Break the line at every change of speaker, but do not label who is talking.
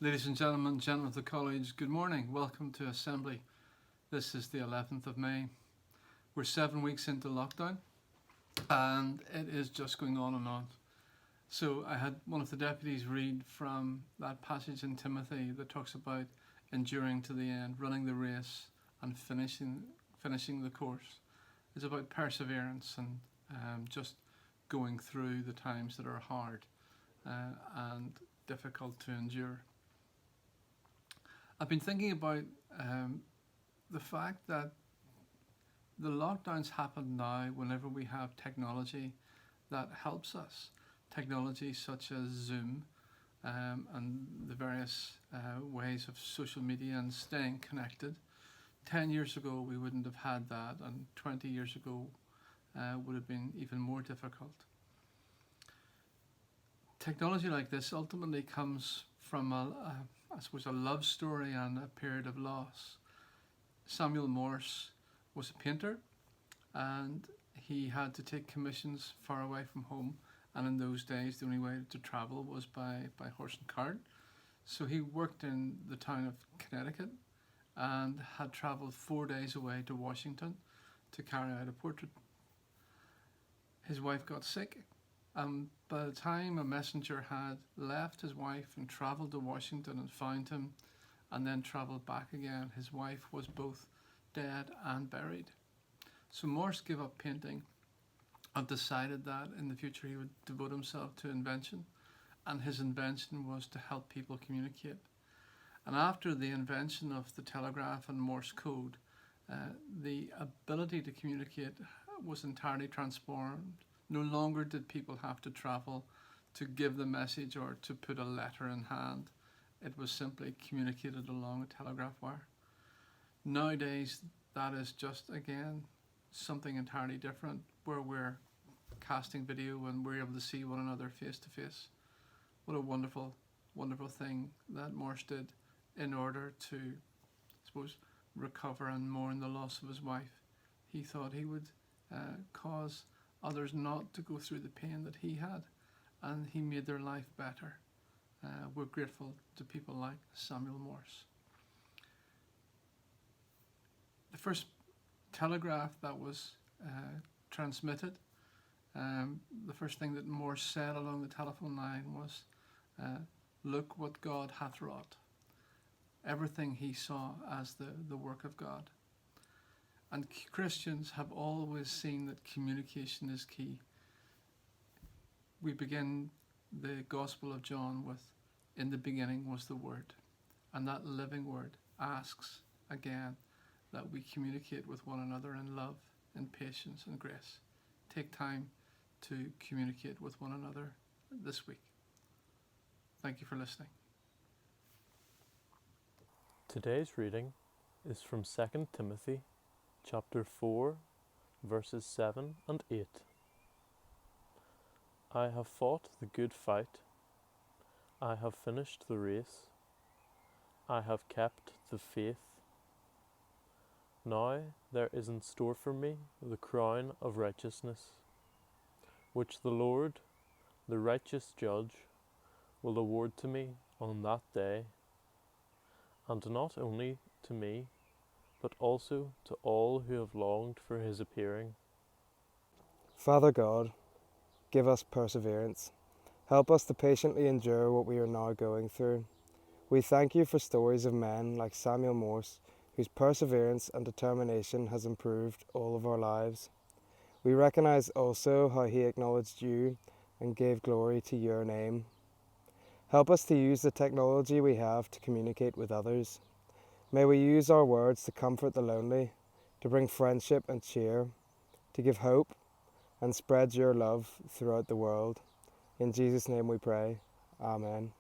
Ladies and gentlemen of the college, good morning. Welcome to Assembly. This is the 11th of May. We're 7 weeks into lockdown and it is just going on and on. So I had one of the deputies read from that passage in Timothy that talks about enduring to the end, running the race and finishing the course. It's about perseverance and just going through the times that are hard and difficult to endure. I've been thinking about the fact that the lockdowns happen now whenever we have technology that helps us. Technology such as Zoom and the various ways of social media and staying connected. 10 years ago we wouldn't have had that, and 20 years ago would have been even more difficult. Technology like this ultimately comes from I suppose a love story and a period of loss. Samuel Morse was a painter and he had to take commissions far away from home, and in those days the only way to travel was by horse and cart. So he worked in the town of Connecticut and had travelled 4 days away to Washington to carry out a portrait. His wife got sick, and by the time a messenger had left his wife and travelled to Washington and found him and then travelled back again, his wife was both dead and buried. So Morse gave up painting and decided that in the future he would devote himself to invention, and his invention was to help people communicate. And after the invention of the telegraph and Morse code, the ability to communicate was entirely transformed. No longer did people have to travel to give the message or to put a letter in hand. It was simply communicated along a telegraph wire. Nowadays, that is just, again, something entirely different, where we're casting video and we're able to see one another face to face. What a wonderful, wonderful thing that Morse did in order to, I suppose, recover and mourn the loss of his wife. He thought he would cause others not to go through the pain that he had, and he made their life better. We're grateful to people like Samuel Morse. The first telegraph that was transmitted, the first thing that Morse said along the telephone line was, "Look what God hath wrought." Everything he saw as the work of God. And Christians have always seen that communication is key. We begin the Gospel of John with, "In the beginning was the Word." And that living Word asks again that we communicate with one another in love, in patience and grace. Take time to communicate with one another this week. Thank you for listening.
Today's reading is from 2 Timothy chapter 4, verses 7 and 8. I have fought the good fight. I have finished the race. I have kept the faith. Now there is in store for me the crown of righteousness, which the Lord, the righteous judge, will award to me on that day, and not only to me, but also to all who have longed for his appearing.
Father God, give us perseverance. Help us to patiently endure what we are now going through. We thank you for stories of men like Samuel Morse, whose perseverance and determination has improved all of our lives. We recognize also how he acknowledged you and gave glory to your name. Help us to use the technology we have to communicate with others. May we use our words to comfort the lonely, to bring friendship and cheer, to give hope and spread your love throughout the world. In Jesus' name we pray. Amen.